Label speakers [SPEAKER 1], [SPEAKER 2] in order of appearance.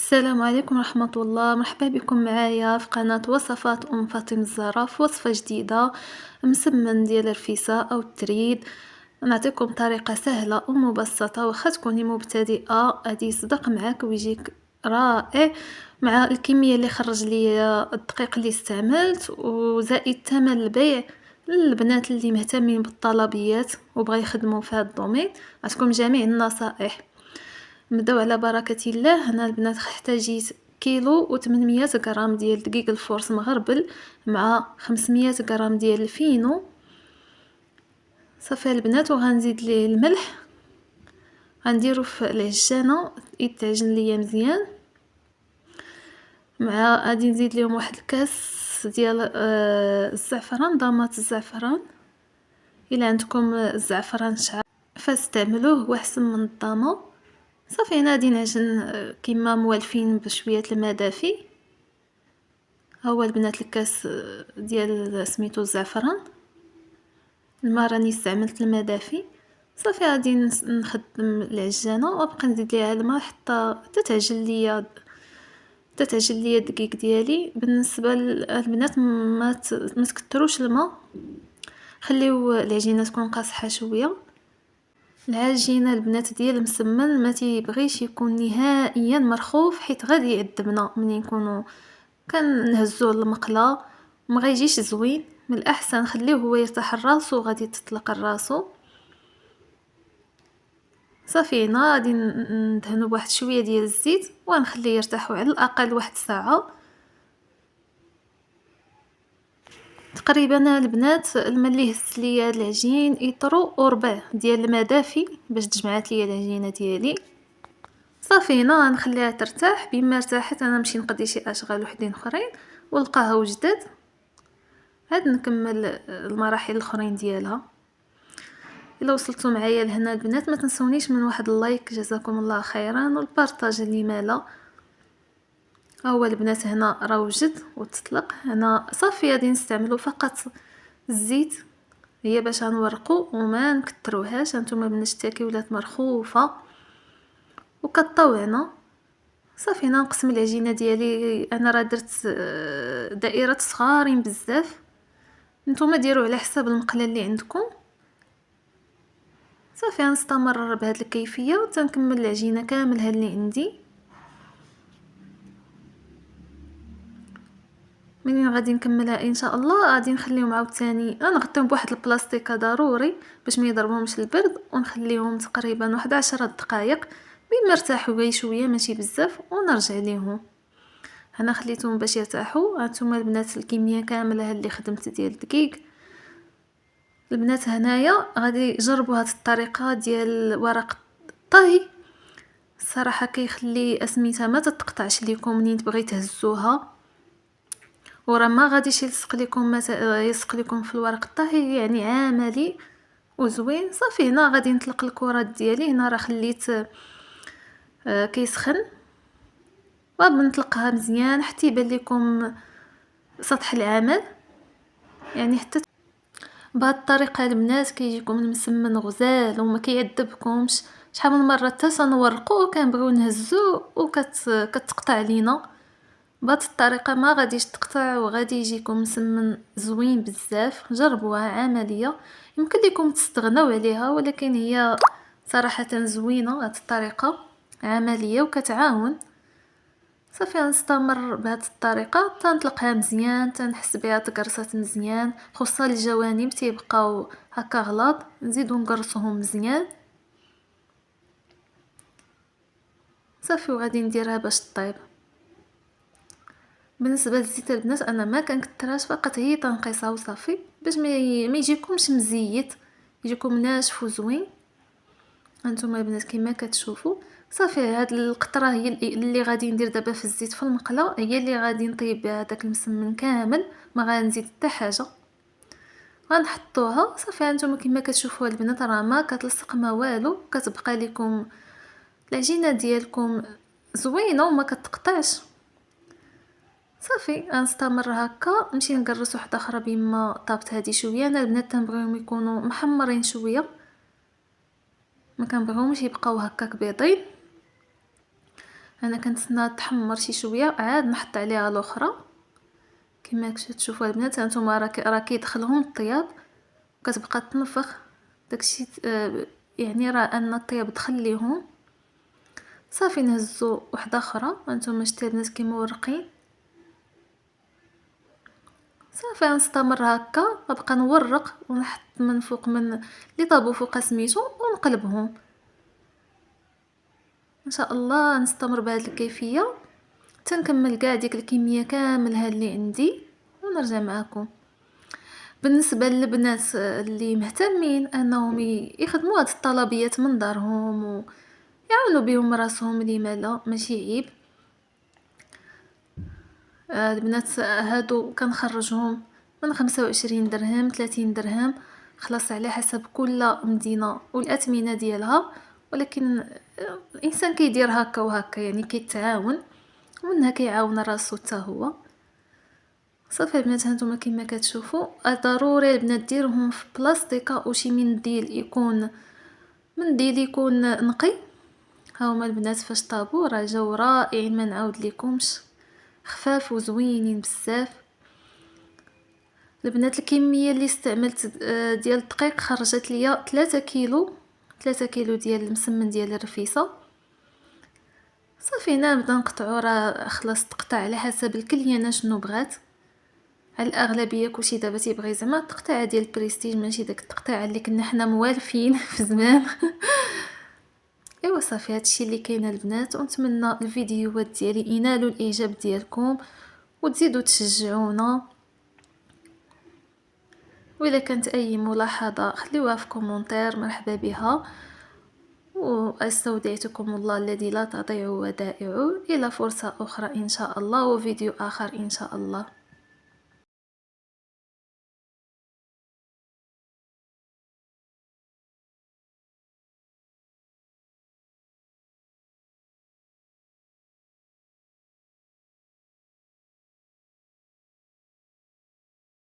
[SPEAKER 1] السلام عليكم ورحمة الله، مرحبا بكم معايا في قناة وصفات فاطمة الزهراء في وصفة جديدة. مسمن ديال الرفيسة أو التريد. نعطيكم طريقة سهلة ومبسطة، واخا تكوني مبتدئة غادي يصدق معاك ويجيك رائع، مع الكمية اللي خرج لي الدقيق اللي استعملت، وزائد ثمن البيع للبنات اللي مهتمين بالطلبيات وبغا يخدموا في هذا الدومين. عطيكم جميع النصائح. نبداو على بركة الله. هنا البنات احتاجيت كيلو و800 غرام ديال دقيق الفورس مغربل، مع 500 غرام ديال الفينو. صافي البنات، وغنزيد ليه الملح، غنديرو في العجانه يتعجن ليا مزيان. مع غادي نزيد ليهم واحد الكاس ديال الزعفران، ضمات الزعفران. الا عندكم الزعفران شعر فاستعملوه، هو احسن من الضامه. صافي انا غادي نعجن كيما موالفين بشويه الماء دافي. هو البنات الكاس ديال سميتو الزعفران، الماء راني استعملت الماء دافي. صافي غادي نخدم العجانه وابقى نزيد ليها الماء حتى تتعجن ليا الدقيق ديالي. بالنسبه للبنات ما تكتروش الماء، خليو العجينه تكون قاصحه شويه. العجينه البنات ديال المسمن ما تيبغيش يكون نهائيا مرخوف، حيت غادي يعذبنا ملي نكونوا كنهزوه للمقله، ما غيجيش زوين. من الاحسن خليه هو يرتاح الراس وغادي تطلق الراسو. صافي هنا غادي ندهنو بواحد شويه ديال الزيت ونخليه يرتاح على الاقل واحد ساعه تقريبا. البنات الماء اللي هزت ليا هاد العجين يطرو وربع ديال الماء دافي باش تجمعات ليا العجينه ديالي. صافي هنا نخليها ترتاح. بما ارتاحت انا نمشي نقضي شي اشغال وحدين اخرين ونلقاها وجدت. عاد نكمل المراحل الاخرين ديالها. الا وصلتوا معايا لهنا البنات ما تنسونيش من واحد اللايك، جزاكم الله خيرا، والبارطاج اللي مالا. هو البنات هنا راه وجد وتطلق. هنا صافي غادي نستعملوا فقط الزيت، هي باش نورقوا وما نكتروهاش. هانتوما البنات كي ولات مرخوفه وكطوعنا. صافي هنا نقسم العجينه ديالي. انا راه درت دائره صغارين بزاف، نتوما ديروا على حساب المقله اللي عندكم. صافي غنستمر بهذه الكيفيه وتنكمل العجينه كاملها اللي عندي. منين غادي نكملها ان شاء الله غادي نخليهم عاوتاني غنغطيهم بواحد البلاستيكه ضروري باش ما يضربهمش البرد، ونخليهم تقريبا واحد 10 دقائق بما ارتاحوا غير شويه ماشي بزاف ونرجع ليهم. انا خليتهم باش يرتاحوا. هانتوما البنات الكميه كامله اللي خدمت ديال الدقيق. البنات هنايا غادي جربوا هذه الطريقه ديال ورق الطهي، الصراحه كيخلي اسميتها ما تتقطعش ليكم منين تبغي تهزوها، وراه ما غاديش يلصق لكم يلصق لكم في الورق الطهي، يعني عملي وزوين. صافي هنا غادي نطلق الكرات ديالي. هنا راه خليت كيسخن وبنطلقها مزيان حتى يبان لكم سطح العمل، يعني حتى بهذه الطريقه البنات كيجيكم المسمن غزال وما كيعذبكمش. شحال من مره حتى تنورقو كنبغيو نهزو كتقطع لينا. بهذه الطريقه ما غاديش تقطع وغادي يجيكم مسمن زوين بزاف. جربوها، عمليه، يمكن لكم تستغناو عليها، ولكن هي صراحه زوينه. هذه الطريقه عمليه وكتعاون. صافي نستمر بهذه الطريقه تنطلقها مزيان، تنحس بها تقرصات مزيان، خصوصا الجوانب تيبقاو هكا غلاظ نزيدو نقرصوهم مزيان. صافي وغادي نديرها باش طيب. بالنسبه للزيت البنات انا ما كنكثرهاش، فقط هي تنقيسها وصافي باش ما يجيكمش مزيت، يجيكم ناشف وزوين. هانتوما البنات كما كتشوفوا. صافي هاد القطره هي اللي غادي ندير دابا في الزيت في المقله، هي اللي غادي نطيب بها داك المسمن كامل، ما غنزيد حتى حاجه. غنحطوها صافي. هانتوما كما كتشوفوا البنات راه ما كتلصق ما والو، كتبقى لكم العجينه ديالكم زوينه وما كتقطعش. صافي غنستمر هكا نمشي نقرص وحده اخرى بما طابت هذه شويه. انا البنات تنبغيهم يكونوا محمرين شويه، ما كنبغيهمش يبقاو هكاك بيضين. انا كنتسنى تحمر شي شويه عاد نحط عليها الاخرى. كما كتشوفوا البنات هانتوما راه كيدخلهم الطياب وكتبقى تنفخ داكشي يعني راه ان الطياب دخل ليهم. صافي نهزو وحده اخرى. هانتوما شتي البنات كي مورقين. صافي غنستمر هكا غنبقى نورق ونحط من فوق من لي طابو فوق سميتو ونقلبهم ان شاء الله. نستمر بهذه الكيفيه تنكمل كاع ديك الكميه كاملها اللي عندي ونرجع معكم. بالنسبه للبنات اللي مهتمين انهم يخدموا هاد الطلبيات من دارهم ويعاونوا بهم راسهم لما لا ماشي عيب. البنات هادو كنخرجهم من 25 درهم 30 درهم خلاص على حسب كل مدينة والأثمنة ديالها. ولكن الإنسان كيدير هكا وهكا يعني كيتعاون ومنها كيعاون راسو حتى هو. صافي البنات هانتوما كما كتشوفوا ضروري البنات ديروهم في بلاستيكه او شي منديل يكون نقي. هاهما البنات فاش طابو راه جاو رائعين ما نعاود لكمش خفاف وزوينين بزاف. البنات الكميه اللي استعملت ديال الدقيق خرجت ليا 3 كيلو ديال المسمن ديال الرفيسه. صافي هنا نبدا نقطعو راه خلاص تقطع على حسب الكليانه شنو بغات. على الاغلبيه كلشي دابا تيبغي زعما التقطيعه ديال البريستيج ماشي داك التقطيعه اللي كنا حنا موالفين في زمان. ايوا صافي هادشي اللي كاين البنات ونتمنى الفيديوهات ديالي ينالوا الاعجاب ديالكم وتزيدوا تشجعونا. واذا كانت اي ملاحظه خليوها في كومنتير مرحبا بها. واستودعتكم الله الذي لا تضيع ودائعه الى فرصه اخرى ان شاء الله وفيديو اخر ان شاء الله.